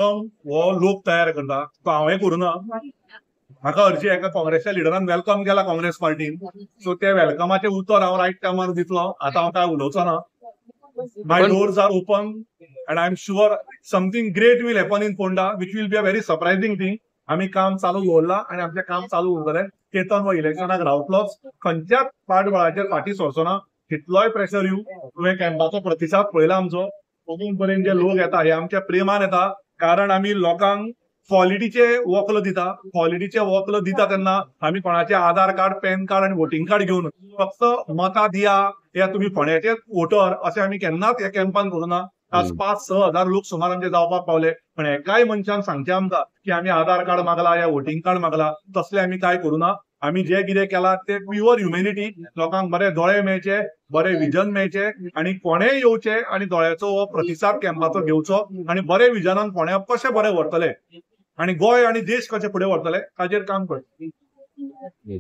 हो लोक तयार करता तो हांवें करूना. म्हाका हरशी एका काँग्रेसच्या लिडरान वेलकम केला काँग्रेस पार्टीन. सो ते वेलकमाचे उतर हांव रायट टायमार दितलो. आतां हांव काय उलोवचो ना. माय पण doors are open and I am sure something great will happen in Ponda which will be a very surprising thing. आम्ही काम चालू दवरला आनी आमचें काम चालू उरतलें. केतन हो इलेक्शनाक रावतलोच. खंयच्याच पाटबळाचेर फाटीं सरचो ना. कितलोय प्रेशर येवं. तुवें कॅम्पाचो प्रतिसाद पळयला आमचो. अजून पर्यंत जे लोक येता हे आमच्या प्रेमान येता. कारण आमी लोकांक क्वॉलिटीचे वक्ल दिता. क्वॉलिटीचे वक्ल दिता तेन्ना आमी कोणाचे आधार कार्ड, पॅन कार्ड आनी वोटिंग कार्ड घेवन फक्त मतां दिया या तुमी फोंड्याचे वोटर अशें आमी केन्नाच ह्या कॅम्पान करूना. आज 5-6 हजार लोक सुमार आमचे जावपाक पावले. पण एकाय मनशान सांगचें आमकां की आमी आधार कार्ड मागला या वोटिंग कार्ड मागला. तसलें आमी काय करूना. आमी जे कितें केलां ते प्युअर ह्युमॅनिटी. लोकांक बरे दोळे मेळचे, बरे विजन मेळचे आनी फोंडेय येवचे आनी दोळ्याचो हो प्रतिसाद कॅम्पाचो घेवचो आनी बरे विजनान फोंड्या कशें बरें व्हरतले आनी गोंय आनी देश कशे फुडें व्हरतले ताचेर काम करचें.